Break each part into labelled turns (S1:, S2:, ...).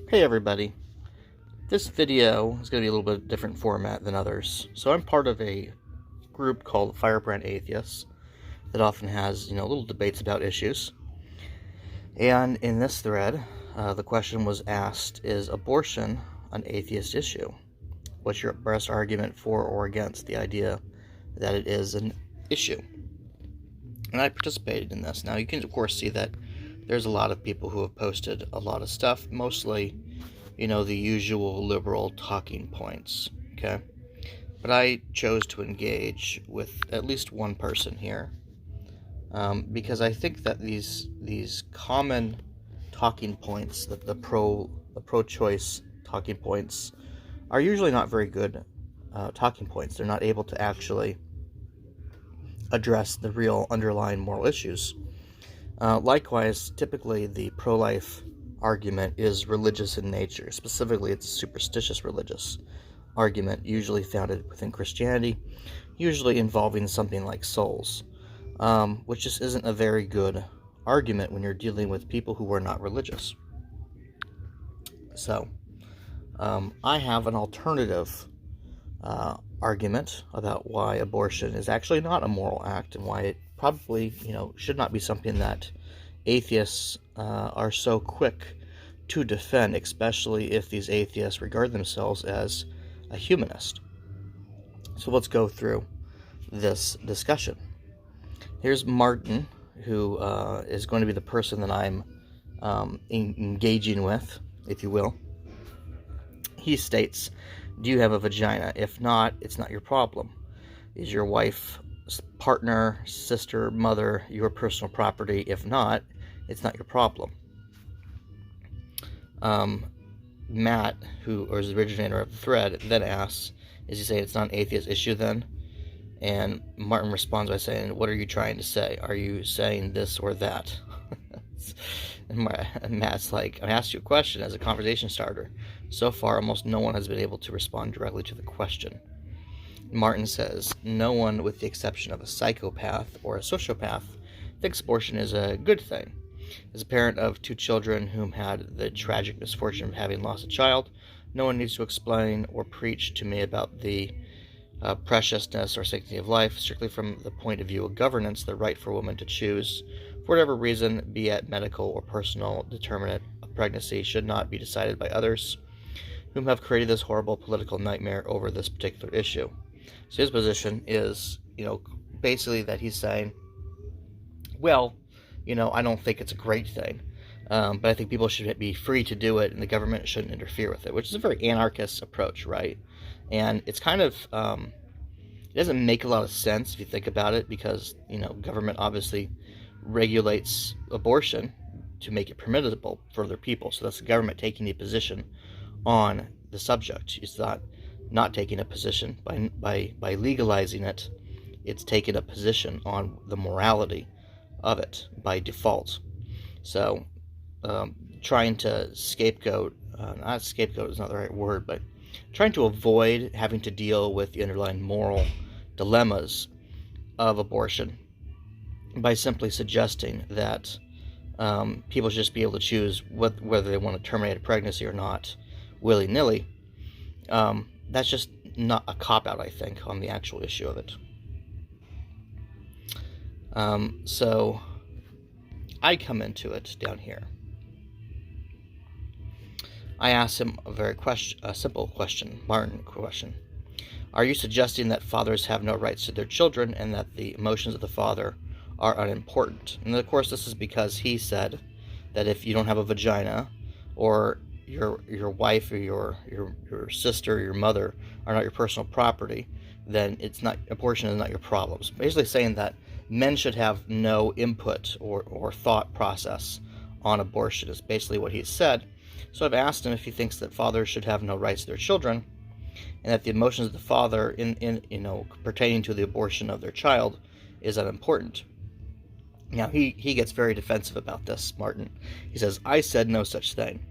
S1: Hey everybody, this video is going to be a little bit different format than others. So I'm part of a group called Firebrand Atheists that often has, little debates about issues. And in this thread, the question was asked, is abortion an atheist issue? What's your best argument for or against the idea that it is an issue? And I participated in this. Now you can of course see that there's a lot of people who have posted a lot of stuff, mostly, the usual liberal talking points, okay? But I chose to engage with at least one person here because I think that these common talking points, the pro-choice talking points, are usually not very good talking points. They're not able to actually address the real underlying moral issues. Likewise, typically the pro-life argument is religious in nature. Specifically, it's a superstitious religious argument, usually founded within Christianity, usually involving something like souls, which just isn't a very good argument when you're dealing with people who are not religious. So, I have an alternative argument about why abortion is actually not a moral act and why it probably, should not be something that atheists are so quick to defend, especially if these atheists regard themselves as a humanist. So let's go through this discussion. Here's Martin, who is going to be the person that I'm engaging with, if you will. He states, do you have a vagina? If not, it's not your problem. Is your wife, partner, sister, mother your personal property? If not, it's not your problem. Matt, who is the originator of the thread, then asks, is he saying it's not an atheist issue then? And Martin responds by saying, what are you trying to say? Are you saying this or that? And Matt's like, I asked you a question as a conversation starter. So far, almost no one has been able to respond directly to the question. Martin says, no one, with the exception of a psychopath or a sociopath, thinks abortion is a good thing. As a parent of 2 children whom had the tragic misfortune of having lost a child, no one needs to explain or preach to me about the preciousness or sanctity of life. Strictly from the point of view of governance, the right for women to choose, for whatever reason, be it medical or personal determinant of pregnancy, should not be decided by others whom have created this horrible political nightmare over this particular issue. So his position is, basically that he's saying, well, I don't think it's a great thing, but I think people should be free to do it and the government shouldn't interfere with it, which is a very anarchist approach, right? And it's kind of, it doesn't make a lot of sense if you think about it because, government obviously regulates abortion to make it permissible for other people. So that's the government taking a position on the subject. It's not taking a position by legalizing it. It's taking a position on the morality of it by default. So trying to scapegoat, not scapegoat is not the right word, but trying to avoid having to deal with the underlying moral dilemmas of abortion by simply suggesting that people should just be able to choose whether they want to terminate a pregnancy or not willy-nilly. That's just not a cop-out, I think, on the actual issue of it. So I come into it down here. I asked him a simple question, Martin question. Are you suggesting that fathers have no rights to their children and that the emotions of the father are unimportant? And of course, this is because he said that if you don't have a vagina, or your wife or your sister or your mother are not your personal property, then abortion is not your problem. So basically saying that men should have no input or thought process on abortion is basically what he said. So I've asked him if he thinks that fathers should have no rights to their children, and that the emotions of the father in pertaining to the abortion of their child is unimportant. Now he gets very defensive about this, Martin. He says, I said no such thing.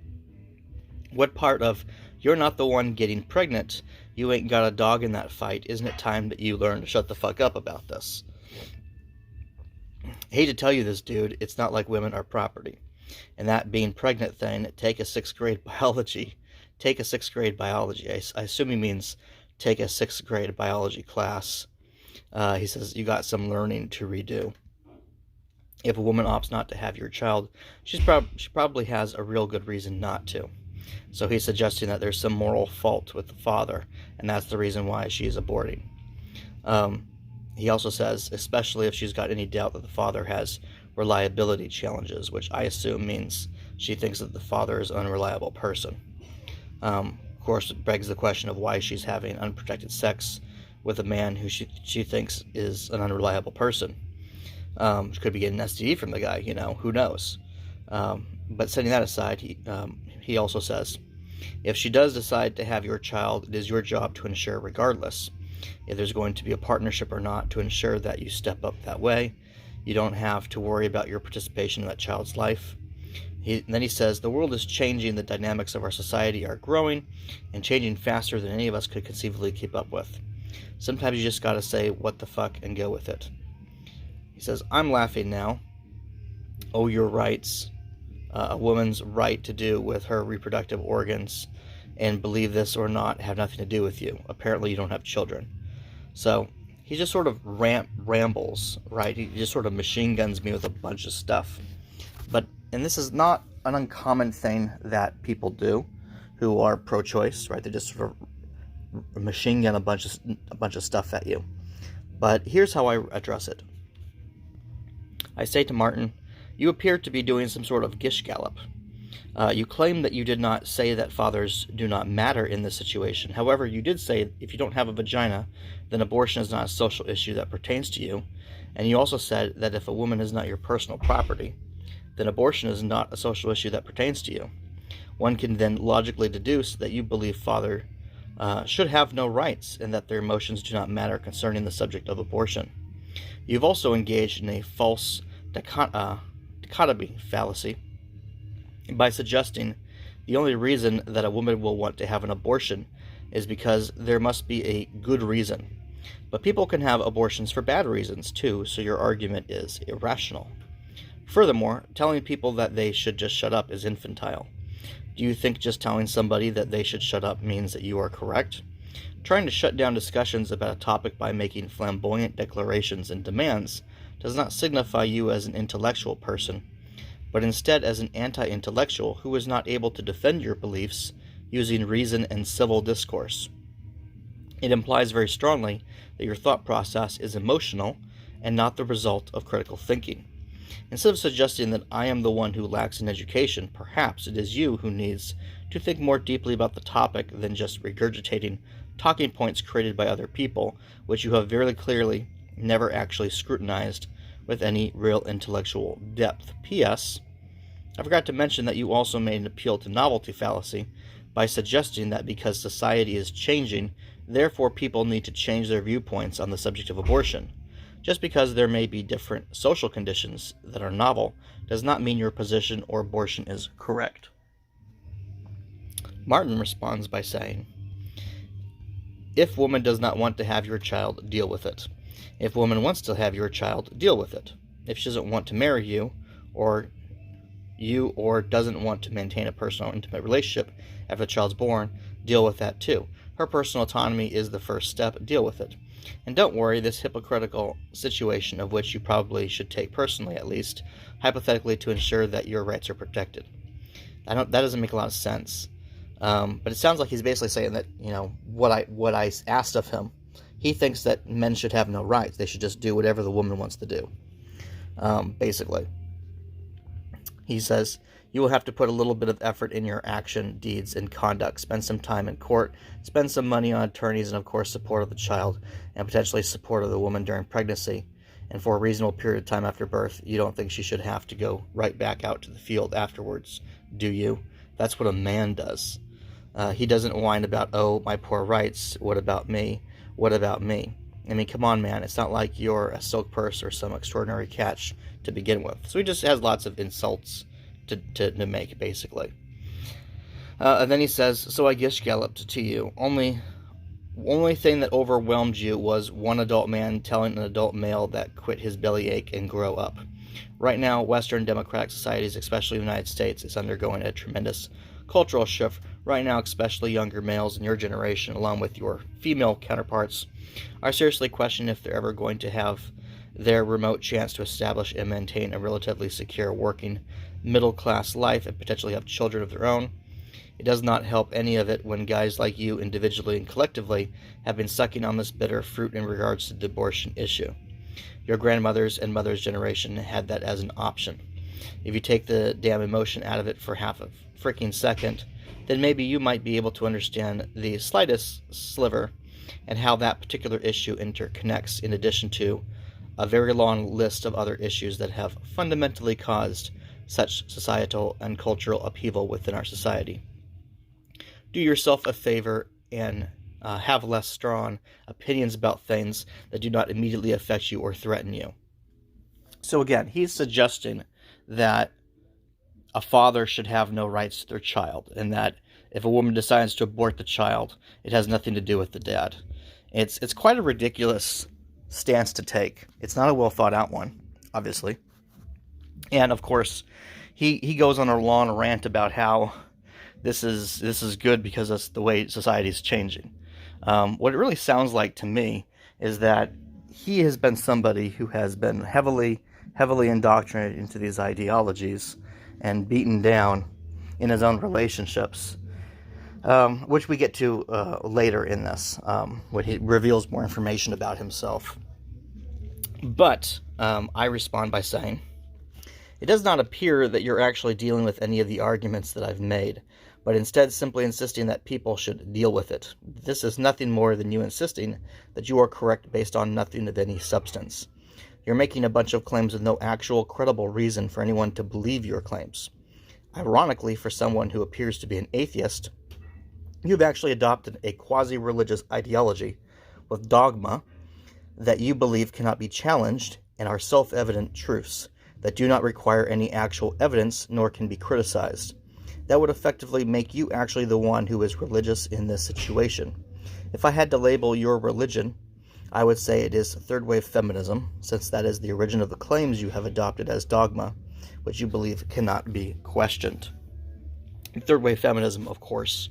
S1: What part of you're not the one getting pregnant, you ain't got a dog in that fight, isn't it time that you learn to shut the fuck up about this? I hate to tell you this, dude, it's not like women are property. And that being pregnant thing, take a sixth grade biology. Take a sixth grade biology. I assume he means take a sixth grade biology class. He says you got some learning to redo. If a woman opts not to have your child, she probably has a real good reason not to. So he's suggesting that there's some moral fault with the father, and that's the reason why she's aborting. He also says, especially if she's got any doubt that the father has reliability challenges, which I assume means she thinks that the father is an unreliable person. Of course, it begs the question of why she's having unprotected sex with a man who she thinks is an unreliable person. She could be getting an STD from the guy, who knows. But setting that aside, he also says, if she does decide to have your child, it is your job to ensure regardless if there's going to be a partnership or not, to ensure that you step up that way. You don't have to worry about your participation in that child's life. Then he says, the world is changing, the dynamics of our society are growing and changing faster than any of us could conceivably keep up with. Sometimes you just gotta say, what the fuck, and go with it. He says, I'm laughing now. Oh, your rights. A woman's right to do with her reproductive organs, and believe this or not, have nothing to do with you. Apparently you don't have children. So he just sort of rambles, right? He just sort of machine guns me with a bunch of stuff. And this is not an uncommon thing that people do who are pro-choice, right? They just sort of machine gun a bunch of stuff at you. But here's how I address it. I say to Martin, you appear to be doing some sort of gish gallop. You claim that you did not say that fathers do not matter in this situation. However, you did say if you don't have a vagina, then abortion is not a social issue that pertains to you. And you also said that if a woman is not your personal property, then abortion is not a social issue that pertains to you. One can then logically deduce that you believe father should have no rights and that their emotions do not matter concerning the subject of abortion. You've also engaged in a false dichotomy fallacy by suggesting the only reason that a woman will want to have an abortion is because there must be a good reason. But people can have abortions for bad reasons too, so your argument is irrational. Furthermore, telling people that they should just shut up is infantile. Do you think just telling somebody that they should shut up means that you are correct? Trying to shut down discussions about a topic by making flamboyant declarations and demands does not signify you as an intellectual person, but instead as an anti-intellectual who is not able to defend your beliefs using reason and civil discourse. It implies very strongly that your thought process is emotional and not the result of critical thinking. Instead of suggesting that I am the one who lacks in education, perhaps it is you who needs to think more deeply about the topic than just regurgitating talking points created by other people, which you have very clearly never actually scrutinized with any real intellectual depth. P.S. I forgot to mention that you also made an appeal to novelty fallacy by suggesting that because society is changing, therefore people need to change their viewpoints on the subject of abortion. Just because there may be different social conditions that are novel does not mean your position or abortion is correct. Martin responds by saying, if woman does not want to have your child, deal with it. If woman wants to have your child, deal with it. If she doesn't want to marry you or doesn't want to maintain a personal intimate relationship after the child's born, deal with that too. Her personal autonomy is the first step, deal with it. And don't worry, this hypocritical situation of which you probably should take personally at least, hypothetically to ensure that your rights are protected. That doesn't make a lot of sense. But it sounds like he's basically saying that, what I asked of him, he thinks that men should have no rights. They should just do whatever the woman wants to do. Basically. He says, you will have to put a little bit of effort in your action, deeds, and conduct. Spend some time in court, spend some money on attorneys, and of course support of the child, and potentially support of the woman during pregnancy. And for a reasonable period of time after birth, you don't think she should have to go right back out to the field afterwards, do you? That's what a man does. He doesn't whine about, oh, my poor rights, what about me? What about me? I mean, come on, man. It's not like you're a silk purse or some extraordinary catch to begin with. So he just has lots of insults to make, basically. And then he says, so I gish galloped to you. Only thing that overwhelmed you was one adult man telling an adult male that quit his bellyache and grow up. Right now, Western democratic societies, especially the United States, is undergoing a tremendous cultural shift. Right now, especially younger males in your generation, along with your female counterparts, are seriously questioning if they're ever going to have their remote chance to establish and maintain a relatively secure working middle-class life and potentially have children of their own. It does not help any of it when guys like you, individually and collectively, have been sucking on this bitter fruit in regards to the abortion issue. Your grandmother's and mother's generation had that as an option. If you take the damn emotion out of it for half a freaking second, then maybe you might be able to understand the slightest sliver and how that particular issue interconnects, in addition to a very long list of other issues that have fundamentally caused such societal and cultural upheaval within our society. Do yourself a favor and have less strong opinions about things that do not immediately affect you or threaten you. So again, he's suggesting that a father should have no rights to their child, and that if a woman decides to abort the child, it has nothing to do with the dad. It's quite a ridiculous stance to take. It's not a well thought out one, obviously. And of course, he goes on a long rant about how this is good because that's the way society is changing. What it really sounds like to me is that he has been somebody who has been heavily indoctrinated into these ideologies and beaten down in his own relationships, which we get to later in this, when he reveals more information about himself. But I respond by saying, it does not appear that you're actually dealing with any of the arguments that I've made, but instead simply insisting that people should deal with it. This is nothing more than you insisting that you are correct based on nothing of any substance. You're making a bunch of claims with no actual credible reason for anyone to believe your claims. Ironically, for someone who appears to be an atheist, you've actually adopted a quasi-religious ideology with dogma that you believe cannot be challenged and are self-evident truths that do not require any actual evidence nor can be criticized. That would effectively make you actually the one who is religious in this situation. If I had to label your religion, I would say it is third-wave feminism, since that is the origin of the claims you have adopted as dogma, which you believe cannot be questioned. Third-wave feminism, of course,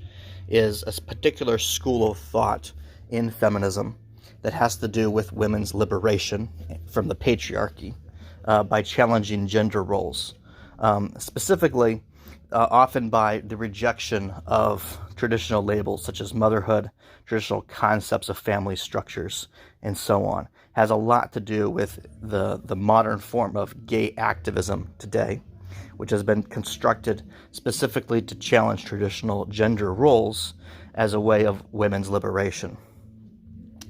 S1: is a particular school of thought in feminism that has to do with women's liberation from the patriarchy by challenging gender roles, specifically often by the rejection of traditional labels such as motherhood, traditional concepts of family structures, and so on. Has a lot to do with the modern form of gay activism today, which has been constructed specifically to challenge traditional gender roles as a way of women's liberation.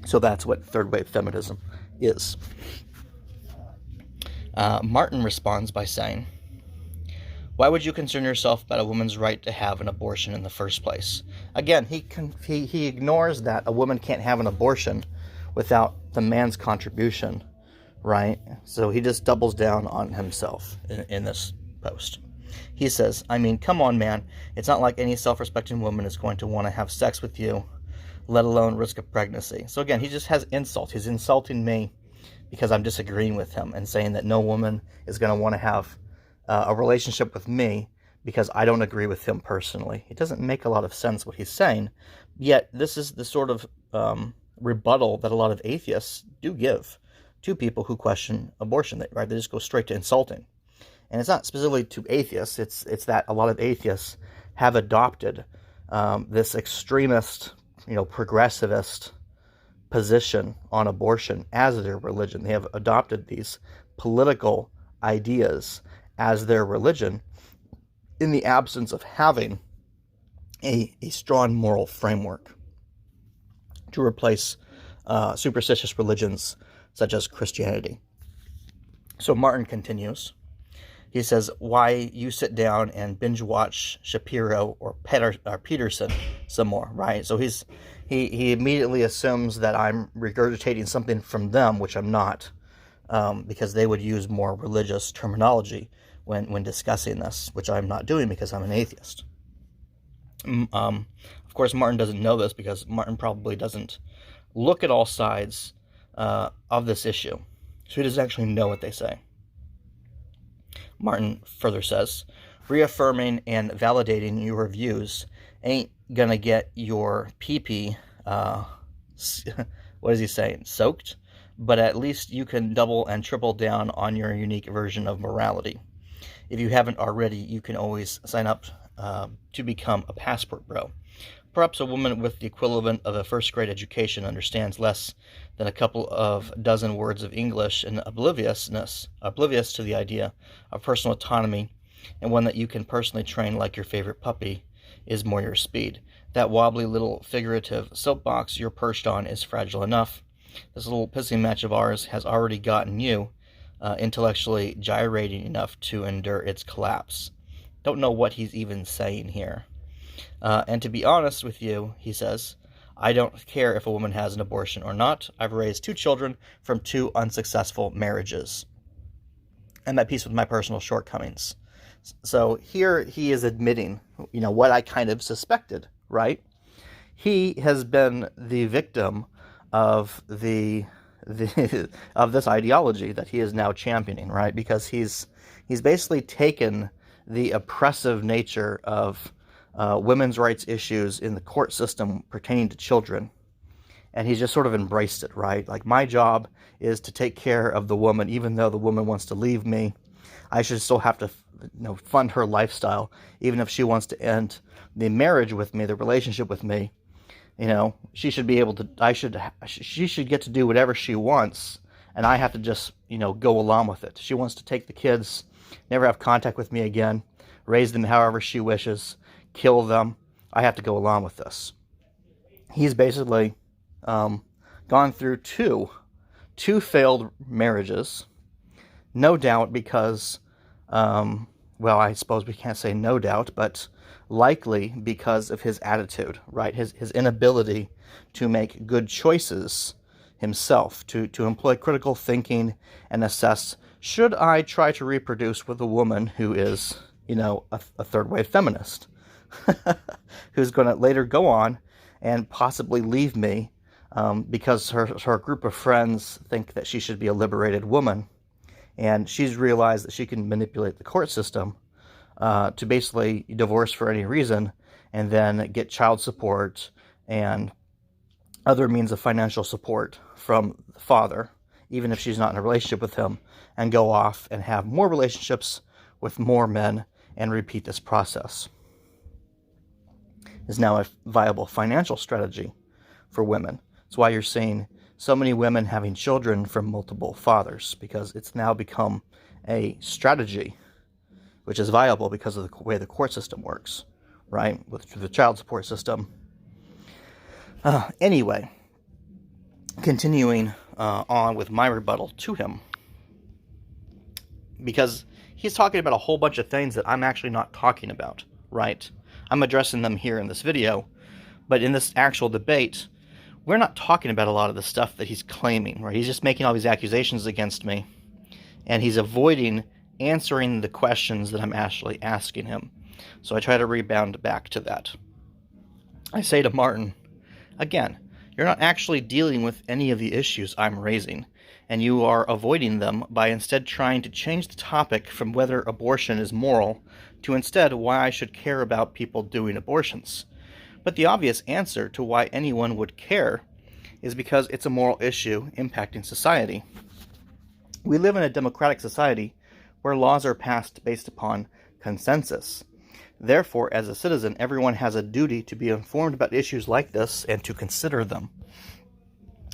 S1: So that's what third-wave feminism is. Martin responds by saying, why would you concern yourself about a woman's right to have an abortion in the first place? Again, he ignores that a woman can't have an abortion without the man's contribution, right? So he just doubles down on himself in this post. He says, I mean, come on, man. It's not like any self-respecting woman is going to want to have sex with you, let alone risk a pregnancy. So again, he just has insult. He's insulting me because I'm disagreeing with him and saying that no woman is going to want to have a relationship with me because I don't agree with him personally. It doesn't make a lot of sense what he's saying, yet this is the sort of rebuttal that a lot of atheists do give to people who question abortion. Right? They just go straight to insulting. And it's not specifically to atheists, it's that a lot of atheists have adopted this extremist, progressivist position on abortion as their religion. They have adopted these political ideas as their religion in the absence of having a strong moral framework to replace superstitious religions such as Christianity. So Martin continues. He says, why you sit down and binge watch Shapiro or Peterson some more, right? So he immediately assumes that I'm regurgitating something from them, which I'm not, because they would use more religious terminology when discussing this, which I'm not doing because I'm an atheist. Of course, Martin doesn't know this because Martin probably doesn't look at all sides of this issue. So he doesn't actually know what they say. Martin further says, reaffirming and validating your views ain't gonna get your pee-pee, what is he saying, soaked? But at least you can double and triple down on your unique version of morality. If you haven't already, you can always sign up to become a passport bro. Perhaps a woman with the equivalent of a first-grade education understands less than a couple of dozen words of English and oblivious to the idea of personal autonomy, and one that you can personally train like your favorite puppy is more your speed. That wobbly little figurative soapbox you're perched on is fragile enough. This little pissing match of ours has already gotten you intellectually gyrating enough to endure its collapse. Don't know what he's even saying here. And to be honest with you, he says, I don't care if a woman has an abortion or not. I've raised 2 children from 2 unsuccessful marriages. I'm at peace with my personal shortcomings. So here he is admitting, what I kind of suspected, right? He has been the victim of of this ideology that he is now championing, right? Because he's basically taken the oppressive nature of women's rights issues in the court system pertaining to children, and he's just sort of embraced it, right? Like, my job is to take care of the woman, even though the woman wants to leave me. I should still have to fund her lifestyle, even if she wants to end the marriage with me, the relationship with me. She should be able to, she should get to do whatever she wants, and I have to just, go along with it. She wants to take the kids, never have contact with me again, raise them however she wishes, kill them. I have to go along with this. He's basically gone through two failed marriages, no doubt because, I suppose we can't say no doubt, but likely because of his attitude, right? His inability to make good choices himself, to employ critical thinking and assess, should I try to reproduce with a woman who is, a third-wave feminist, who's going to later go on and possibly leave me because her group of friends think that she should be a liberated woman, and she's realized that she can manipulate the court system to basically divorce for any reason, and then get child support and other means of financial support from the father, even if she's not in a relationship with him, and go off and have more relationships with more men and repeat this process. Is now a viable financial strategy for women. That's why you're seeing so many women having children from multiple fathers, because it's now become a strategy which is viable because of the way the court system works, right? With the child support system. Anyway, continuing on with my rebuttal to him, because he's talking about a whole bunch of things that I'm actually not talking about, right? I'm addressing them here in this video, but in this actual debate, we're not talking about a lot of the stuff that he's claiming, right? He's just making all these accusations against me, and he's avoiding answering the questions that I'm actually asking him. So I try to rebound back to that. I say to Martin, again, you're not actually dealing with any of the issues I'm raising, and you are avoiding them by instead trying to change the topic from whether abortion is moral to instead why I should care about people doing abortions. But the obvious answer to why anyone would care is because it's a moral issue impacting society. We live in a democratic society where laws are passed based upon consensus. Therefore, as a citizen, everyone has a duty to be informed about issues like this and to consider them.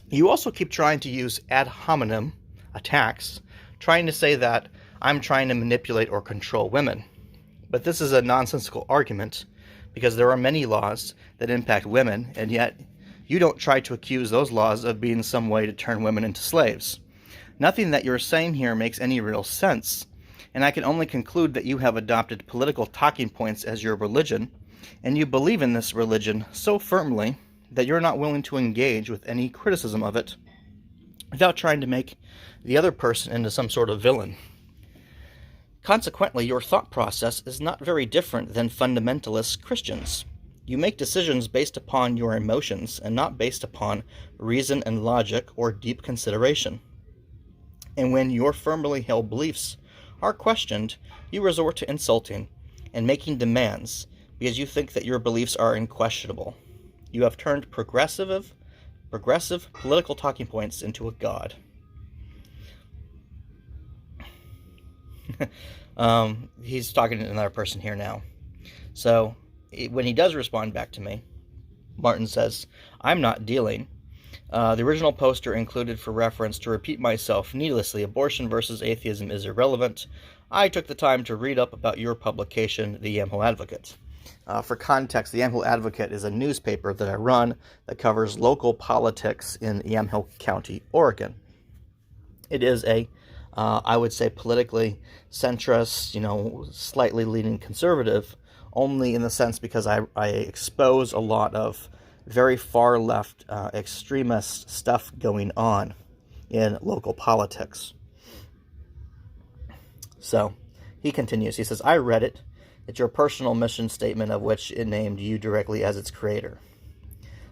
S1: You also keep trying to use ad hominem attacks, trying to say that I'm trying to manipulate or control women. But this is a nonsensical argument, because there are many laws that impact women, and yet you don't try to accuse those laws of being some way to turn women into slaves. Nothing that you're saying here makes any real sense, and I can only conclude that you have adopted political talking points as your religion, and you believe in this religion so firmly that you're not willing to engage with any criticism of it without trying to make the other person into some sort of villain. Consequently, your thought process is not very different than fundamentalist Christians. You make decisions based upon your emotions and not based upon reason and logic or deep consideration. And when your firmly held beliefs are questioned, you resort to insulting and making demands because you think that your beliefs are unquestionable. You have turned progressive political talking points into a god. He's talking to another person here now. So when he does respond back to me, Martin says, I'm not dealing. The original poster included for reference, to repeat myself needlessly, abortion versus atheism is irrelevant. I took the time to read up about your publication, the Yamhill Advocate. For context, the Yamhill Advocate is a newspaper that I run that covers local politics in Yamhill County, Oregon. It is a, I would say, politically centrist, slightly leaning conservative, only in the sense because I expose a lot of very far left extremist stuff going on in local politics. So he continues. He says, I read it. It's your personal mission statement of which it named you directly as its creator.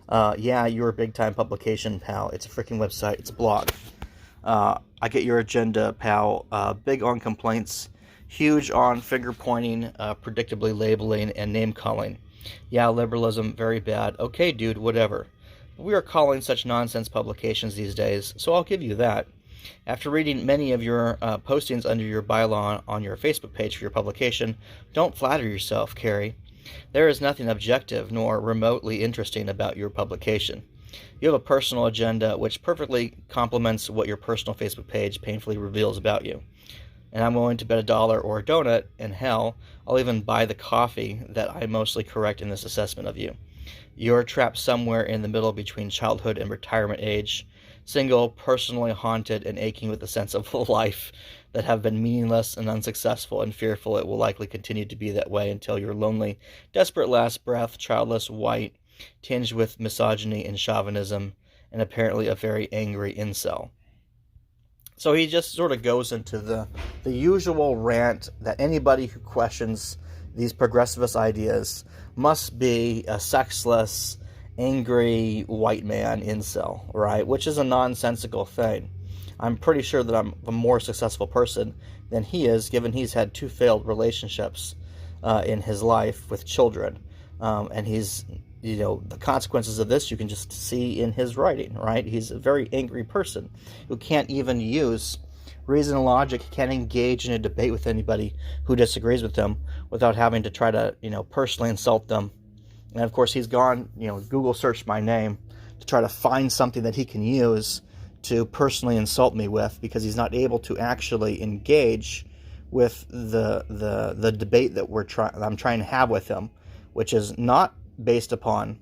S1: Yeah, you're a big-time publication, pal. It's a freaking website. It's a blog. I get your agenda, pal. Big on complaints. Huge on finger-pointing, predictably labeling, and name-calling. Yeah, liberalism, very bad. Okay, dude, whatever. We are calling such nonsense publications these days, so I'll give you that. After reading many of your postings under your bylaw on your Facebook page for your publication, don't flatter yourself, Carrie. There is nothing objective nor remotely interesting about your publication. You have a personal agenda which perfectly complements what your personal Facebook page painfully reveals about you. And I'm willing to bet $1 or a donut, and hell, I'll even buy the coffee that I'm mostly correct in this assessment of you. You're trapped somewhere in the middle between childhood and retirement age, single, personally haunted, and aching with a sense of life that have been meaningless and unsuccessful, and fearful it will likely continue to be that way until your lonely, desperate last breath, childless, white, tinged with misogyny and chauvinism, and apparently a very angry incel. So he just sort of goes into the usual rant that anybody who questions these progressivist ideas must be a sexless, angry white man incel, right? Which is a nonsensical thing. I'm pretty sure that I'm a more successful person than he is, given he's had 2 failed relationships in his life with children. And he's, the consequences of this you can just see in his writing, right? He's a very angry person who can't even use reason and logic. He can't engage in a debate with anybody who disagrees with him without having to try to, personally insult them. And of course, he's gone, Google searched my name to try to find something that he can use to personally insult me with, because he's not able to actually engage with the debate that I'm trying to have with him, which is not based upon,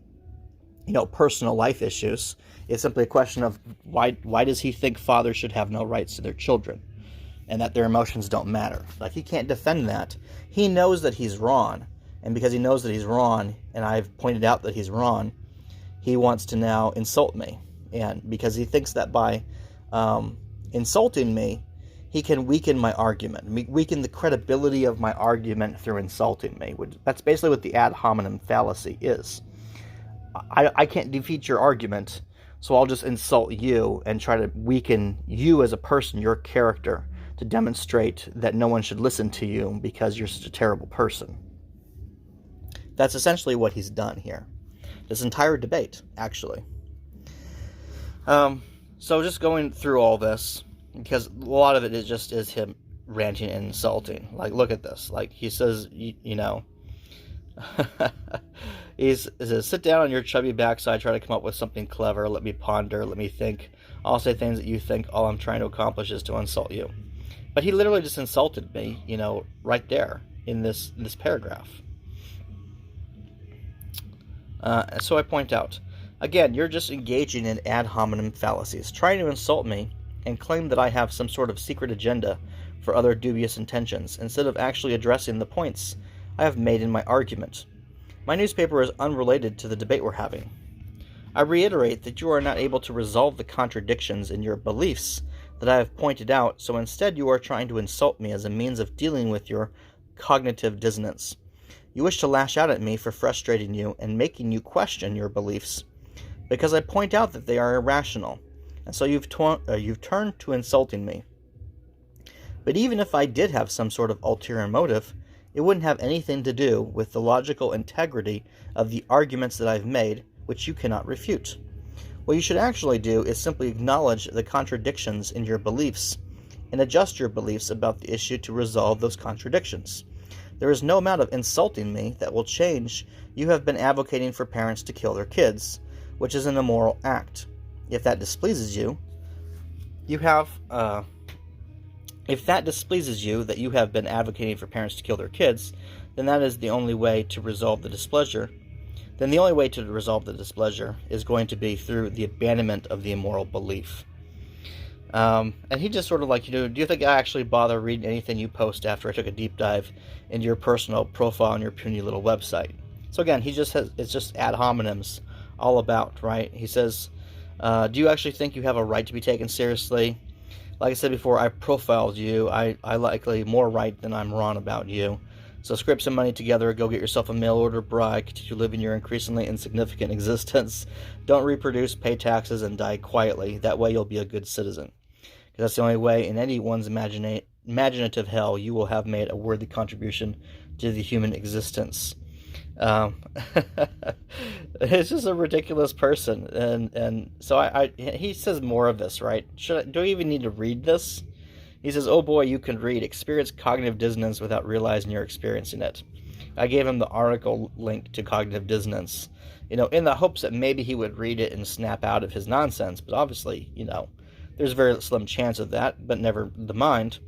S1: personal life issues. It's simply a question of why does he think fathers should have no rights to their children and that their emotions don't matter? Like, he can't defend that. He knows that he's wrong. And because he knows that he's wrong, and I've pointed out that he's wrong, he wants to now insult me. And because he thinks that by insulting me, he can weaken my argument, weaken the credibility of my argument through insulting me. That's basically what the ad hominem fallacy is. I can't defeat your argument, so I'll just insult you and try to weaken you as a person, your character, to demonstrate that no one should listen to you because you're such a terrible person. That's essentially what he's done here. This entire debate, actually. So just going through all this, because a lot of it is him ranting and insulting. Like, look at this. Like, he says, he says, sit down on your chubby backside, try to come up with something clever, let me ponder, let me think. I'll say things that you think all I'm trying to accomplish is to insult you. But he literally just insulted me, right there in this paragraph. So I point out, again, you're just engaging in ad hominem fallacies, trying to insult me and claim that I have some sort of secret agenda for other dubious intentions, instead of actually addressing the points I have made in my argument. My newspaper is unrelated to the debate we're having. I reiterate that you are not able to resolve the contradictions in your beliefs that I have pointed out, so instead you are trying to insult me as a means of dealing with your cognitive dissonance. You wish to lash out at me for frustrating you and making you question your beliefs, because I point out that they are irrational, and so you've turned to insulting me. But even if I did have some sort of ulterior motive, it wouldn't have anything to do with the logical integrity of the arguments that I've made, which you cannot refute. What you should actually do is simply acknowledge the contradictions in your beliefs and adjust your beliefs about the issue to resolve those contradictions. There is no amount of insulting me that will change. You have been advocating for parents to kill their kids, which is an immoral act. If that displeases you, that you have been advocating for parents to kill their kids, then that is the only way to resolve the displeasure. Then the only way to resolve the displeasure is going to be through the abandonment of the immoral belief. And he just sort of like, do you think I actually bother reading anything you post after I took a deep dive into your personal profile on your puny little website? So again, it's just ad hominems all about, right? He says, do you actually think you have a right to be taken seriously? Like I said before, I profiled you. I likely more right than I'm wrong about you. So scrape some money together, go get yourself a mail-order bride, continue living your increasingly insignificant existence. Don't reproduce, pay taxes, and die quietly. That way you'll be a good citizen. Because that's the only way in anyone's imaginative hell you will have made a worthy contribution to the human existence. It's just a ridiculous person. And so he says more of this, right? Do I even need to read this? He says, oh boy, you can read. Experience cognitive dissonance without realizing you're experiencing it. I gave him the article link to cognitive dissonance, in the hopes that maybe he would read it and snap out of his nonsense. But obviously, there's a very slim chance of that, but never mind.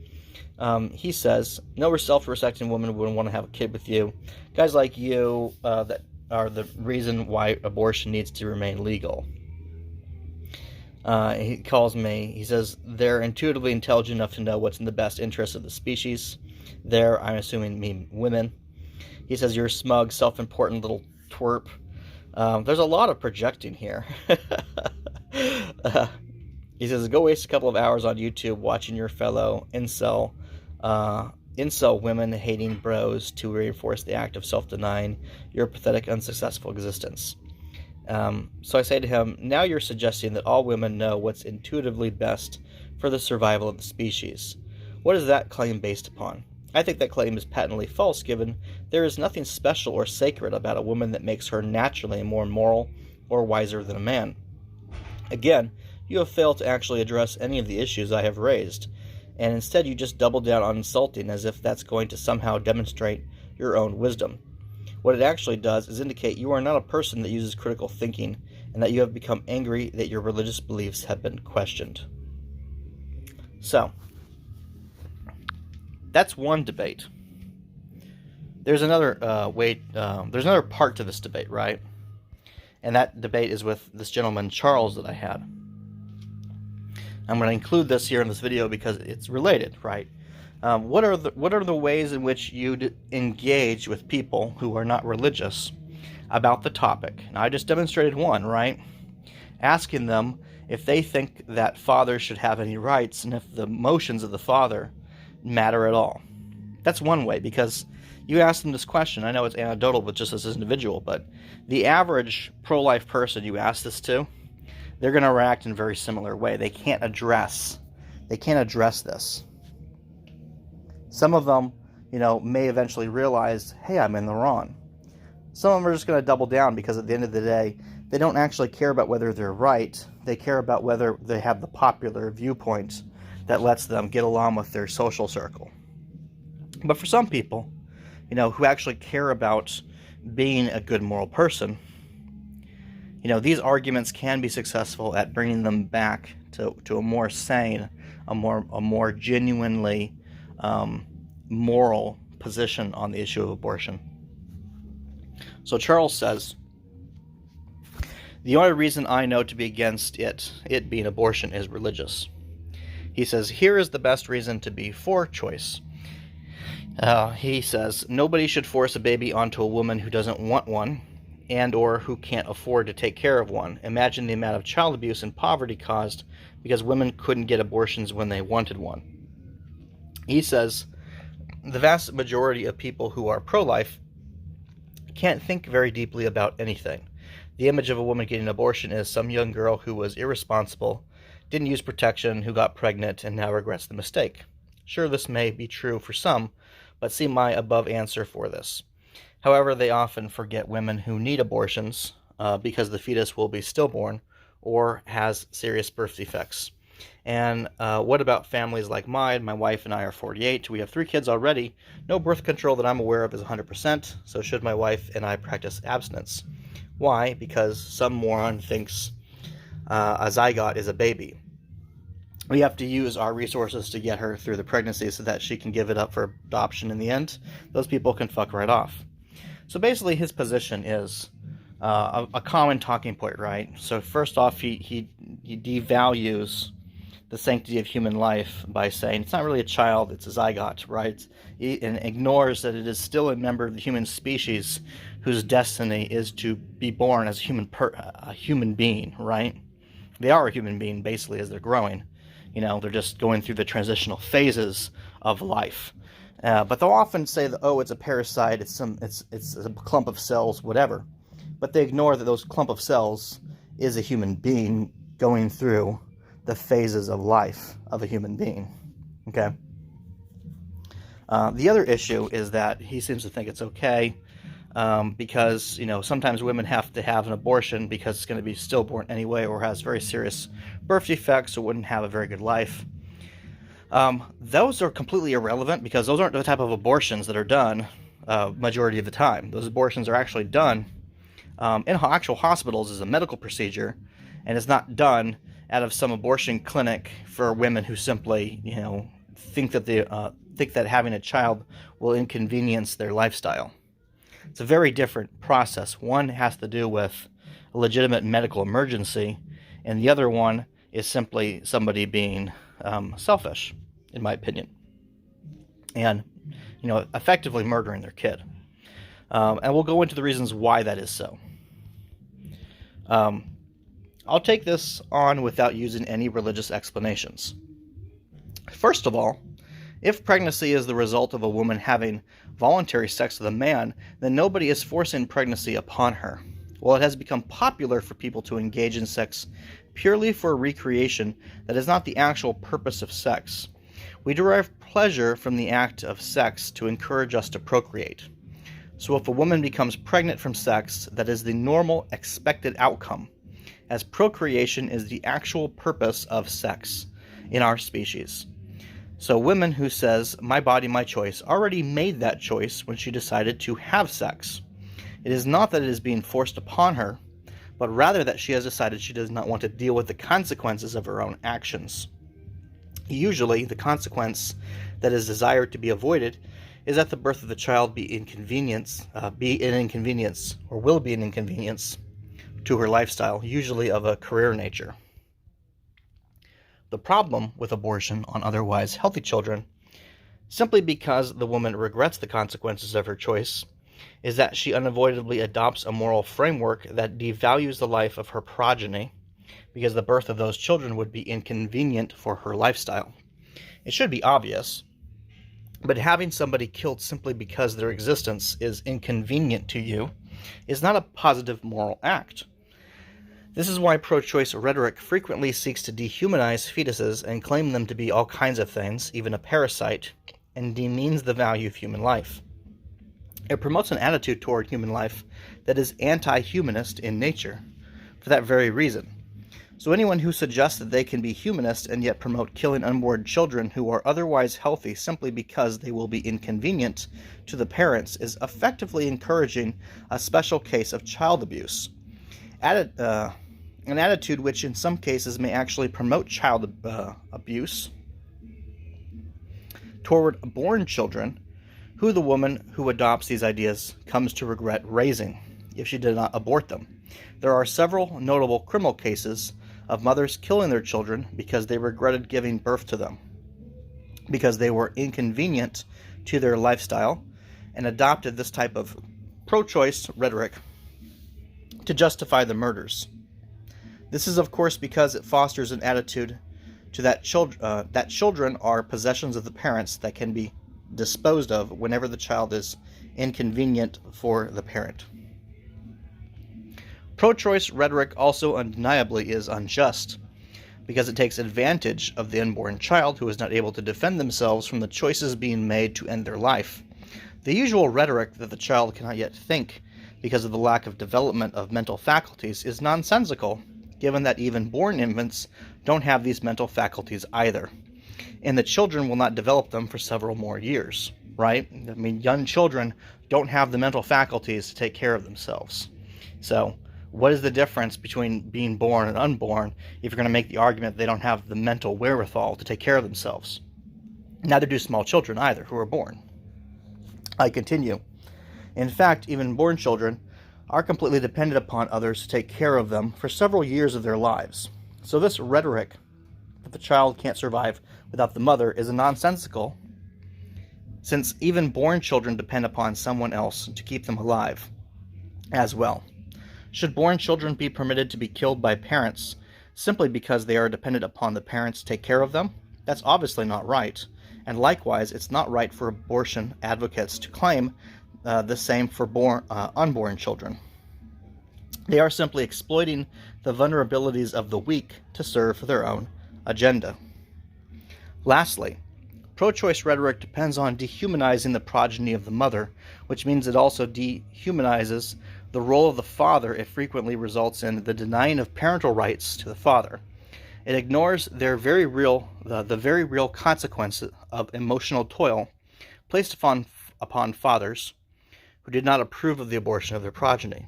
S1: He says, no self-respecting woman would want to have a kid with you. Guys like you that are the reason why abortion needs to remain legal. He says, they're intuitively intelligent enough to know what's in the best interest of the species. I'm assuming mean women. He says, you're a smug, self-important little twerp. There's a lot of projecting here. He says, go waste a couple of hours on YouTube watching your fellow incel women hating bros to reinforce the act of self-denying your pathetic, unsuccessful existence. So I say to him, now you're suggesting that all women know what's intuitively best for the survival of the species. What is that claim based upon? I think that claim is patently false, given there is nothing special or sacred about a woman that makes her naturally more moral or wiser than a man. Again, you have failed to actually address any of the issues I have raised, and instead you just double down on insulting as if that's going to somehow demonstrate your own wisdom. What it actually does is indicate you are not a person that uses critical thinking, and that you have become angry that your religious beliefs have been questioned. So, that's one debate. There's another there's another part to this debate, right? And that debate is with this gentleman, Charles, that I had. I'm going to include this here in this video because it's related, right? What are the ways in which you engage with people who are not religious about the topic? Now, I just demonstrated one, right? Asking them if they think that fathers should have any rights and if the emotions of the father matter at all. That's one way, because you ask them this question. I know it's anecdotal with just this individual, but the average pro-life person you ask this to, they're going to react in a very similar way. They can't address this. Some of them, may eventually realize, hey, I'm in the wrong. Some of them are just going to double down because at the end of the day, they don't actually care about whether they're right. They care about whether they have the popular viewpoint that lets them get along with their social circle. But for some people, who actually care about being a good moral person, these arguments can be successful at bringing them back to a more sane, a more genuinely moral position on the issue of abortion. So Charles says, the only reason I know to be against it being abortion, is religious. He says, here is the best reason to be for choice. He says, nobody should force a baby onto a woman who doesn't want one, and or who can't afford to take care of one. Imagine the amount of child abuse and poverty caused because women couldn't get abortions when they wanted one. He says, the vast majority of people who are pro-life can't think very deeply about anything. The image of a woman getting an abortion is some young girl who was irresponsible, didn't use protection, who got pregnant, and now regrets the mistake. Sure, this may be true for some, but see my above answer for this. However, they often forget women who need abortions because the fetus will be stillborn or has serious birth defects. And what about families like mine? My wife and I are 48. We have 3 kids already. No birth control that I'm aware of is 100%. So should my wife and I practice abstinence? Why? Because some moron thinks a zygote is a baby. We have to use our resources to get her through the pregnancy so that she can give it up for adoption in the end. Those people can fuck right off. So basically his position is a common talking point, right? So first off, he devalues the sanctity of human life by saying it's not really a child, it's a zygote, right? And ignores that it is still a member of the human species whose destiny is to be born as a human being, right? They are a human being basically as they're growing. You know, they're just going through the transitional phases of life. But they'll often say that, oh, it's a parasite, it's a clump of cells, whatever. But they ignore that those clump of cells is a human being going through the phases of life of a human being. Okay. The other issue is that he seems to think it's okay because, you know, sometimes women have to have an abortion because it's going to be stillborn anyway or has very serious birth defects or wouldn't have a very good life. Those are completely irrelevant because those aren't the type of abortions that are done majority of the time. Those abortions are actually done in actual hospitals as a medical procedure, and it's not done out of some abortion clinic for women who simply, you know, think that having a child will inconvenience their lifestyle. It's a very different process. One has to do with a legitimate medical emergency, and the other one is simply somebody being selfish, in my opinion, and, you know, effectively murdering their kid. And we'll go into the reasons why that is so. I'll take this on without using any religious explanations. First of all, if pregnancy is the result of a woman having voluntary sex with a man, then nobody is forcing pregnancy upon her. While it has become popular for people to engage in sex purely for recreation, that is not the actual purpose of sex. We derive pleasure from the act of sex to encourage us to procreate. So if a woman becomes pregnant from sex, that is the normal expected outcome, as procreation is the actual purpose of sex in our species. So a woman who says, my body, my choice, already made that choice when she decided to have sex. It is not that it is being forced upon her, but rather that she has decided she does not want to deal with the consequences of her own actions. Usually, the consequence that is desired to be avoided is that the birth of the child be an inconvenience, or will be an inconvenience to her lifestyle, usually of a career nature. The problem with abortion on otherwise healthy children, simply because the woman regrets the consequences of her choice, is that she unavoidably adopts a moral framework that devalues the life of her progeny, because the birth of those children would be inconvenient for her lifestyle. It should be obvious, but having somebody killed simply because their existence is inconvenient to you is not a positive moral act. This is why pro-choice rhetoric frequently seeks to dehumanize fetuses and claim them to be all kinds of things, even a parasite, and demeans the value of human life. It promotes an attitude toward human life that is anti-humanist in nature, for that very reason. So anyone who suggests that they can be humanist and yet promote killing unborn children who are otherwise healthy simply because they will be inconvenient to the parents is effectively encouraging a special case of child abuse. An attitude which in some cases may actually promote child abuse toward born children, who the woman who adopts these ideas comes to regret raising if she did not abort them. There are several notable criminal cases of mothers killing their children because they regretted giving birth to them, because they were inconvenient to their lifestyle, and adopted this type of pro-choice rhetoric to justify the murders. This is, of course, because it fosters an attitude to that children are possessions of the parents that can be disposed of whenever the child is inconvenient for the parent. Pro-choice rhetoric also undeniably is unjust, because it takes advantage of the unborn child who is not able to defend themselves from the choices being made to end their life. The usual rhetoric that the child cannot yet think because of the lack of development of mental faculties is nonsensical, given that even born infants don't have these mental faculties either, and the children will not develop them for several more years, right? I mean, young children don't have the mental faculties to take care of themselves. So what is the difference between being born and unborn if you're going to make the argument they don't have the mental wherewithal to take care of themselves? Neither do small children either who are born. I continue. In fact, even born children are completely dependent upon others to take care of them for several years of their lives. So this rhetoric that the child can't survive without the mother is nonsensical, since even born children depend upon someone else to keep them alive as well. Should born children be permitted to be killed by parents simply because they are dependent upon the parents to take care of them? That's obviously not right. And likewise, it's not right for abortion advocates to claim the same for unborn children. They are simply exploiting the vulnerabilities of the weak to serve their own agenda. Lastly, pro-choice rhetoric depends on dehumanizing the progeny of the mother, which means it also dehumanizes the role of the father. It frequently results in the denying of parental rights to the father. It ignores the very real consequences of emotional toil placed upon fathers who did not approve of the abortion of their progeny.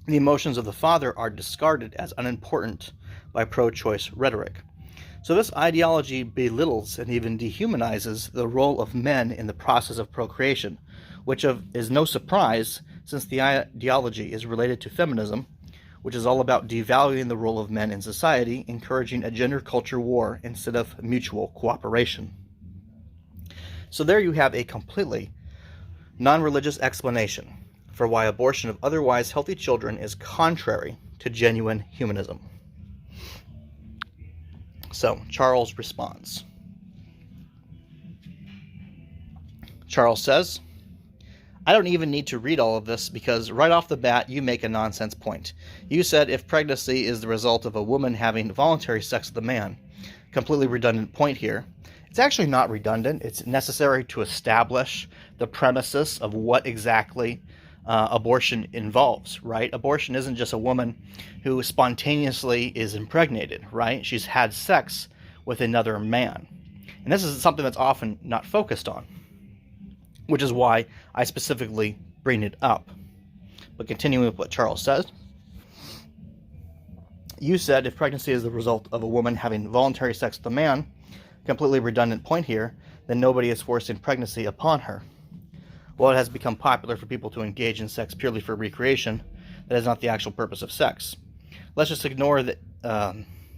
S1: The emotions of the father are discarded as unimportant by pro-choice rhetoric. So this ideology belittles and even dehumanizes the role of men in the process of procreation, which is no surprise since the ideology is related to feminism, which is all about devaluing the role of men in society, encouraging a gender culture war instead of mutual cooperation. So there you have a completely non-religious explanation for why abortion of otherwise healthy children is contrary to genuine humanism. So, Charles responds. Charles says, I don't even need to read all of this because right off the bat you make a nonsense point. You said if pregnancy is the result of a woman having voluntary sex with a man. Completely redundant point here. It's actually not redundant. It's necessary to establish the premises of what exactly abortion involves, right? Abortion isn't just a woman who spontaneously is impregnated, right? She's had sex with another man. And this is something that's often not focused on, which is why I specifically bring it up. But continuing with what Charles says, you said if pregnancy is the result of a woman having voluntary sex with a man, completely redundant point here, then nobody is forcing pregnancy upon her. Well, it has become popular for people to engage in sex purely for recreation. That is not the actual purpose of sex. Let's just ignore that.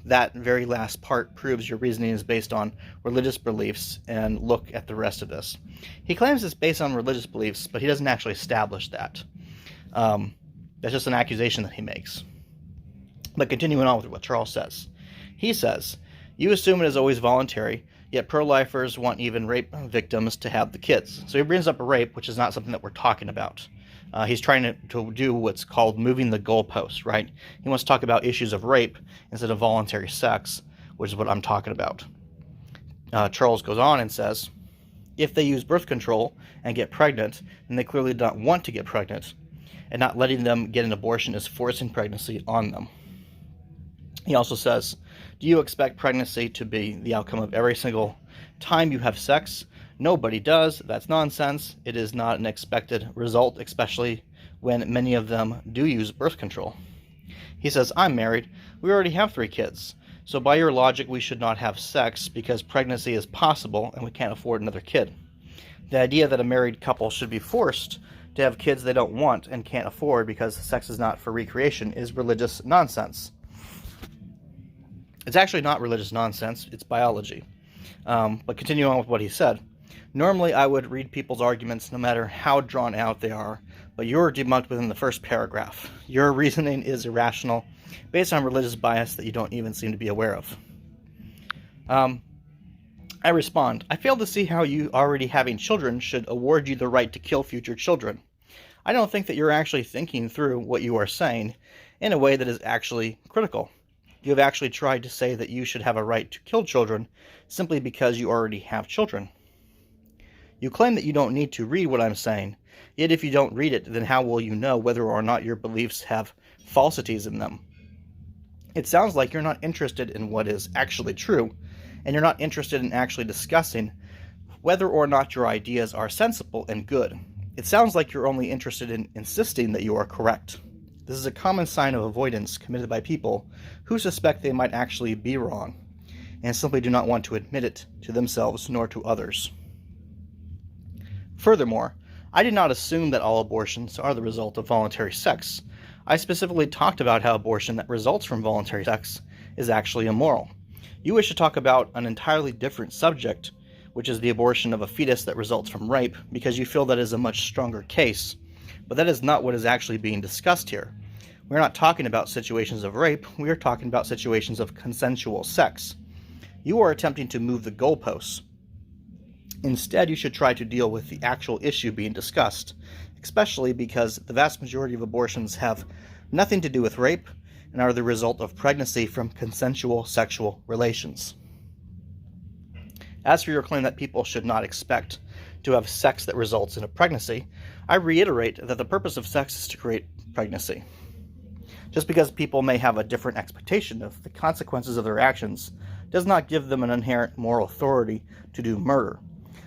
S1: That very last part proves your reasoning is based on religious beliefs, and look at the rest of this. He claims it's based on religious beliefs, but he doesn't actually establish that. That's just an accusation that he makes. But continuing on with what Charles says. He says, you assume it is always voluntary, yet pro-lifers want even rape victims to have the kids. So he brings up a rape, which is not something that we're talking about. He's trying to do what's called moving the goalpost, right? He wants to talk about issues of rape instead of voluntary sex, which is what I'm talking about. Charles goes on and says, if they use birth control and get pregnant, then they clearly don't want to get pregnant, and not letting them get an abortion is forcing pregnancy on them. He also says, do you expect pregnancy to be the outcome of every single time you have sex? Nobody does. That's nonsense. It is not an expected result, especially when many of them do use birth control. He says, I'm married. We already have 3 kids. So by your logic, we should not have sex because pregnancy is possible and we can't afford another kid. The idea that a married couple should be forced to have kids they don't want and can't afford because sex is not for recreation is religious nonsense. It's actually not religious nonsense. It's biology. But continuing on with what he said. Normally, I would read people's arguments no matter how drawn out they are, but you're debunked within the first paragraph. Your reasoning is irrational, based on religious bias that you don't even seem to be aware of. I respond, I fail to see how you already having children should award you the right to kill future children. I don't think that you're actually thinking through what you are saying in a way that is actually critical. You have actually tried to say that you should have a right to kill children simply because you already have children. You claim that you don't need to read what I'm saying, yet if you don't read it, then how will you know whether or not your beliefs have falsities in them? It sounds like you're not interested in what is actually true, and you're not interested in actually discussing whether or not your ideas are sensible and good. It sounds like you're only interested in insisting that you are correct. This is a common sign of avoidance committed by people who suspect they might actually be wrong, and simply do not want to admit it to themselves nor to others. Furthermore, I did not assume that all abortions are the result of voluntary sex. I specifically talked about how abortion that results from voluntary sex is actually immoral. You wish to talk about an entirely different subject, which is the abortion of a fetus that results from rape, because you feel that is a much stronger case. But that is not what is actually being discussed here. We are not talking about situations of rape, we are talking about situations of consensual sex. You are attempting to move the goalposts. Instead, you should try to deal with the actual issue being discussed, especially because the vast majority of abortions have nothing to do with rape and are the result of pregnancy from consensual sexual relations. As for your claim that people should not expect to have sex that results in a pregnancy, I reiterate that the purpose of sex is to create pregnancy. Just because people may have a different expectation of the consequences of their actions does not give them an inherent moral authority to do murder.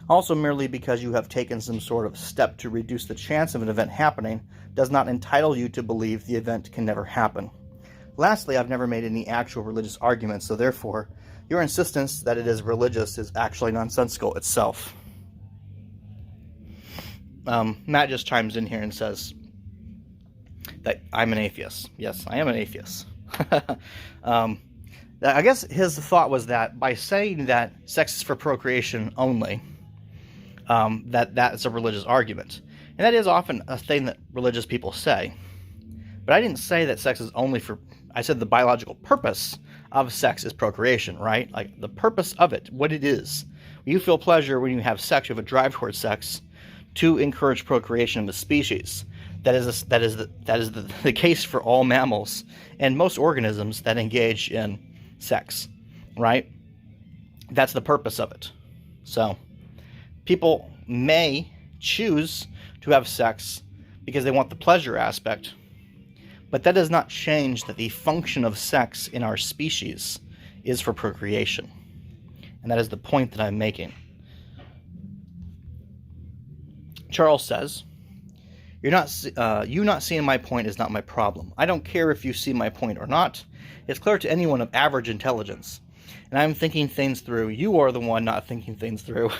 S1: Also, merely because you have taken some sort of step to reduce the chance of an event happening does not entitle you to believe the event can never happen. Lastly, I've never made any actual religious arguments, so therefore, your insistence that it is religious is actually nonsensical itself. Matt just chimes in here and says that I'm an atheist. Yes, I am an atheist. I guess his thought was that by saying that sex is for procreation only, that is a religious argument. And that is often a thing that religious people say. But I didn't say that sex is only for... I said the biological purpose of sex is procreation, right? Like the purpose of it, what it is. You feel pleasure when you have sex, you have a drive towards sex to encourage procreation of the species. That is the case for all mammals and most organisms that engage in sex, right? That's the purpose of it. So, people may choose to have sex because they want the pleasure aspect, but that does not change that the function of sex in our species is for procreation. And that is the point that I'm making. Charles says, you not seeing my point is not my problem. I don't care if you see my point or not. It's clear to anyone of average intelligence. And I'm thinking things through. You are the one not thinking things through.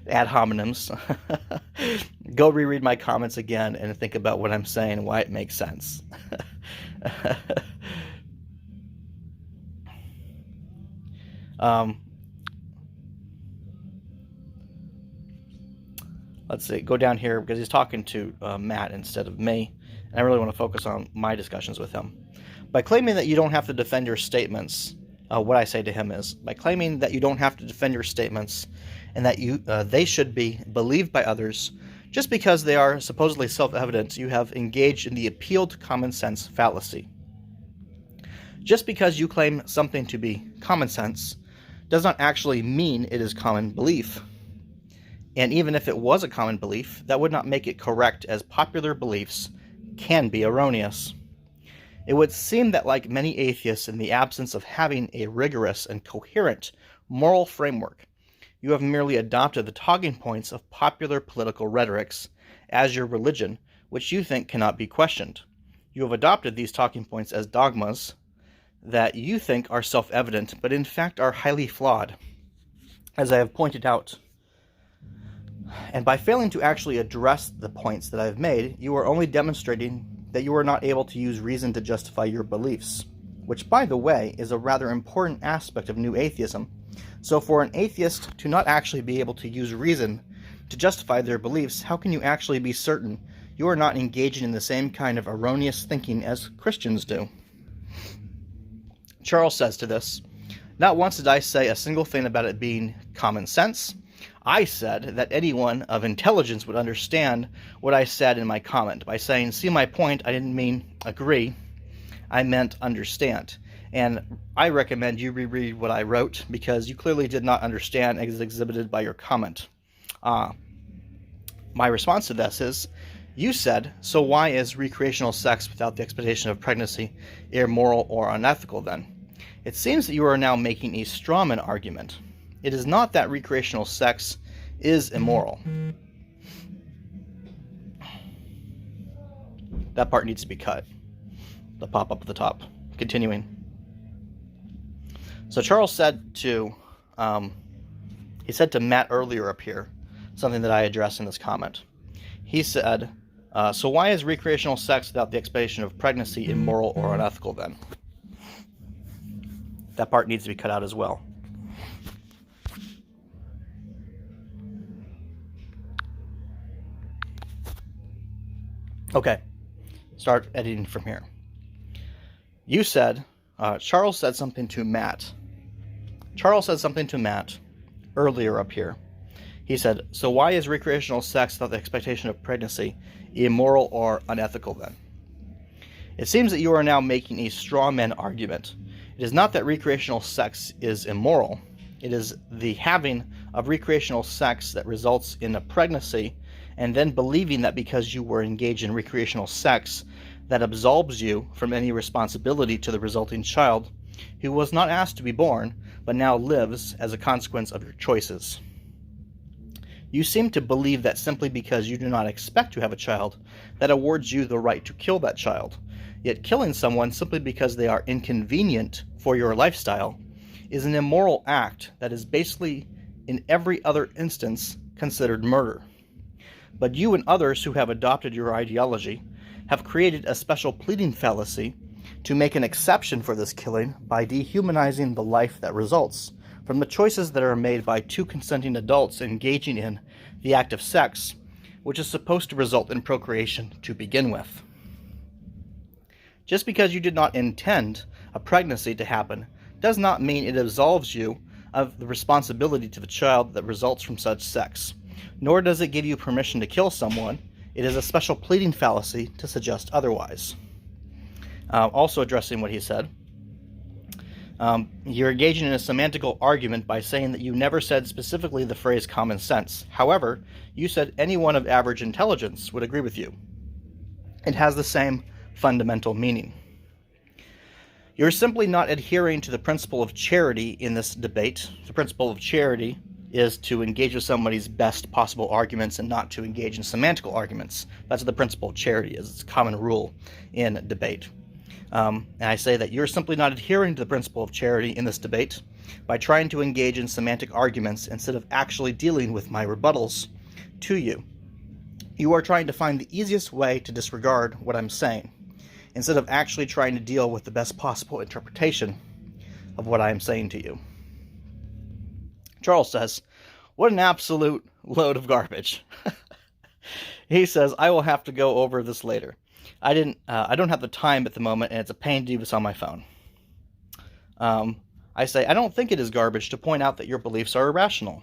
S1: Ad hominems. Go reread my comments again and think about what I'm saying and why it makes sense. Let's see, go down here because he's talking to Matt instead of me, and I really want to focus on my discussions with him. By claiming that you don't have to defend your statements, what I say to him is, by claiming that you don't have to defend your statements and that they should be believed by others just because they are supposedly self-evident, you have engaged in the appeal to common sense fallacy. Just because you claim something to be common sense does not actually mean it is common belief. And even if it was a common belief, that would not make it correct, as popular beliefs can be erroneous. It would seem that, like many atheists, in the absence of having a rigorous and coherent moral framework, you have merely adopted the talking points of popular political rhetorics as your religion, which you think cannot be questioned. You have adopted these talking points as dogmas that you think are self-evident, but in fact are highly flawed, as I have pointed out. And by failing to actually address the points that I've made, you are only demonstrating that you are not able to use reason to justify your beliefs, which, by the way, is a rather important aspect of new atheism. So for an atheist to not actually be able to use reason to justify their beliefs, how can you actually be certain you are not engaging in the same kind of erroneous thinking as Christians do? Charles says to this, not once did I say a single thing about it being common sense. I said that anyone of intelligence would understand what I said in my comment. By saying, see my point, I didn't mean agree. I meant understand. And I recommend you reread what I wrote, because you clearly did not understand as exhibited by your comment. My response to this is, you said, so why is recreational sex without the expectation of pregnancy immoral or unethical then? It seems that you are now making a strawman argument. It is not that recreational sex is immoral. That part needs to be cut. The pop up at the top. Continuing. So Charles said to, he said to Matt earlier up here, something that I addressed in this comment. He said, so why is recreational sex without the expectation of pregnancy immoral or unethical then? That part needs to be cut out as well. Okay, start editing from here. You said, Charles said something to Matt. Charles said something to Matt earlier up here. He said, so why is recreational sex without the expectation of pregnancy immoral or unethical then? It seems that you are now making a straw man argument. It is not that recreational sex is immoral. It is the having of recreational sex that results in a pregnancy, and then believing that because you were engaged in recreational sex, that absolves you from any responsibility to the resulting child, who was not asked to be born, but now lives as a consequence of your choices. You seem to believe that simply because you do not expect to have a child, that awards you the right to kill that child. Yet killing someone simply because they are inconvenient for your lifestyle is an immoral act that is basically, in every other instance, considered murder. But you and others who have adopted your ideology have created a special pleading fallacy to make an exception for this killing by dehumanizing the life that results from the choices that are made by two consenting adults engaging in the act of sex, which is supposed to result in procreation to begin with. Just because you did not intend a pregnancy to happen does not mean it absolves you of the responsibility to the child that results from such sex, nor does it give you permission to kill someone. It is a special pleading fallacy to suggest otherwise. Also addressing what he said, you're engaging in a semantical argument by saying that you never said specifically the phrase common sense. However, you said anyone of average intelligence would agree with you. It has the same fundamental meaning. You're simply not adhering to the principle of charity in this debate. The principle of charity is to engage with somebody's best possible arguments and not to engage in semantical arguments. That's what the principle of charity is. It's a common rule in debate. And I say that you're simply not adhering to the principle of charity in this debate by trying to engage in semantic arguments instead of actually dealing with my rebuttals to you. You are trying to find the easiest way to disregard what I'm saying, instead of actually trying to deal with the best possible interpretation of what I am saying to you. Charles says, what an absolute load of garbage. He says, I will have to go over this later. I don't have the time at the moment, and it's a pain to do this on my phone. I say, I don't think it is garbage to point out that your beliefs are irrational.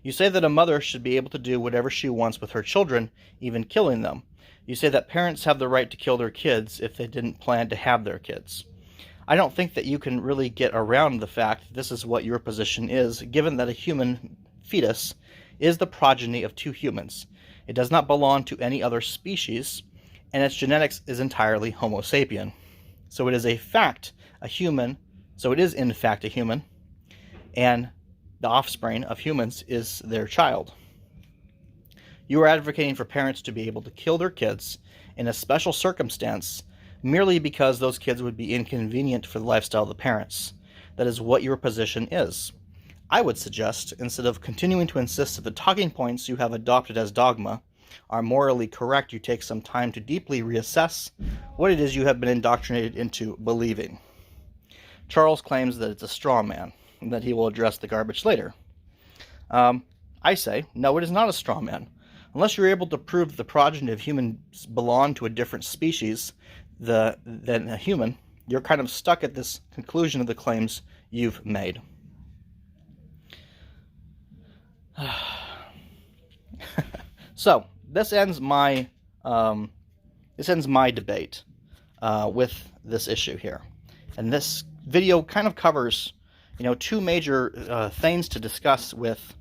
S1: You say that a mother should be able to do whatever she wants with her children, even killing them. You say that parents have the right to kill their kids if they didn't plan to have their kids. I don't think that you can really get around the fact that this is what your position is, given that a human fetus is the progeny of two humans. It does not belong to any other species, and its genetics is entirely Homo sapien. So it is a fact a human, so it is in fact a human, and the offspring of humans is their child. You are advocating for parents to be able to kill their kids in a special circumstance merely because those kids would be inconvenient for the lifestyle of the parents. That is what your position is. I would suggest, instead of continuing to insist that the talking points you have adopted as dogma are morally correct, you take some time to deeply reassess what it is you have been indoctrinated into believing. Charles claims that it's a straw man, and that he will address the garbage later. I say, no, it is not a straw man. Unless you're able to prove that the progeny of humans belong to a different species than a human, you're kind of stuck at this conclusion of the claims you've made. So this ends my debate with this issue here. And this video kind of covers, two major things to discuss with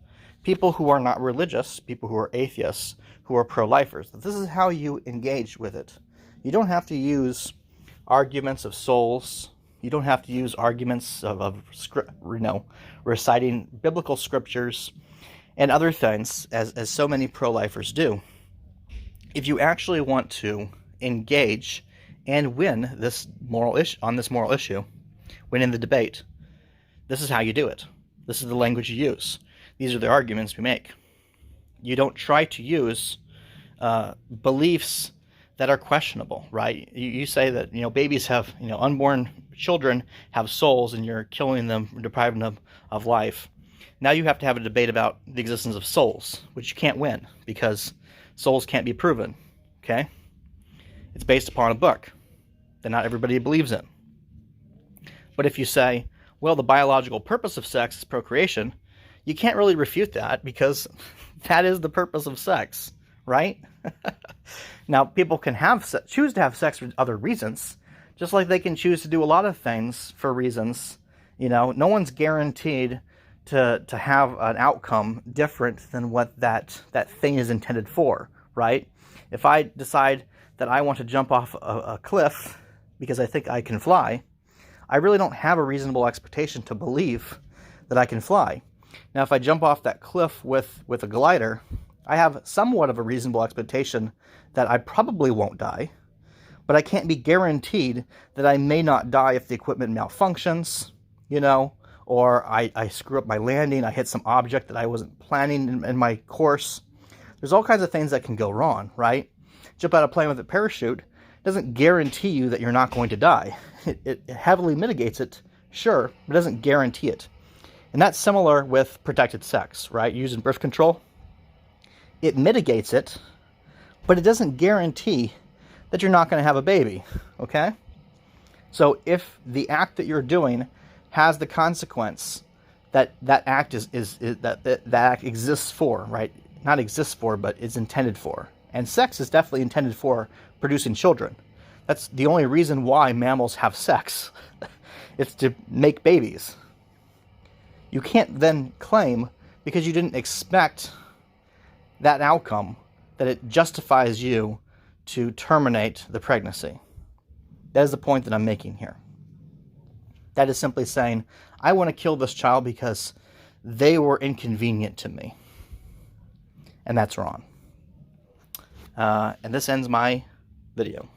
S1: people who are not religious, people who are atheists, who are pro-lifers. This is how you engage with it. You don't have to use arguments of souls. You don't have to use arguments of reciting biblical scriptures and other things, as so many pro-lifers do. If you actually want to engage and win this moral issue, win in the debate, this is how you do it. This is the language you use. These are the arguments we make. You don't try to use beliefs that are questionable, right? You say that babies have, unborn children have souls, and you're killing them, depriving them of life. Now you have to have a debate about the existence of souls, which you can't win because souls can't be proven. Okay, it's based upon a book that not everybody believes in. But if you say, well, the biological purpose of sex is procreation, you can't really refute that because that is the purpose of sex, right? Now, people can choose to have sex for other reasons, just like they can choose to do a lot of things for reasons. No one's guaranteed to have an outcome different than what that thing is intended for, right? If I decide that I want to jump off a cliff because I think I can fly, I really don't have a reasonable expectation to believe that I can fly. Now, if I jump off that cliff with a glider, I have somewhat of a reasonable expectation that I probably won't die, but I can't be guaranteed that I may not die if the equipment malfunctions, or I screw up my landing, I hit some object that I wasn't planning in my course. There's all kinds of things that can go wrong, right? Jump out of a plane with a parachute doesn't guarantee you that you're not going to die. It heavily mitigates it, sure, but it doesn't guarantee it. And that's similar with protected sex, right? Using birth control. It mitigates it, but it doesn't guarantee that you're not going to have a baby, okay? So if the act that you're doing has the consequence that act that act exists for, right? Not exists for, but is intended for. And sex is definitely intended for producing children. That's the only reason why mammals have sex. It's to make babies. You can't then claim, because you didn't expect that outcome, that it justifies you to terminate the pregnancy. That is the point that I'm making here. That is simply saying, I want to kill this child because they were inconvenient to me. And that's wrong. And this ends my video.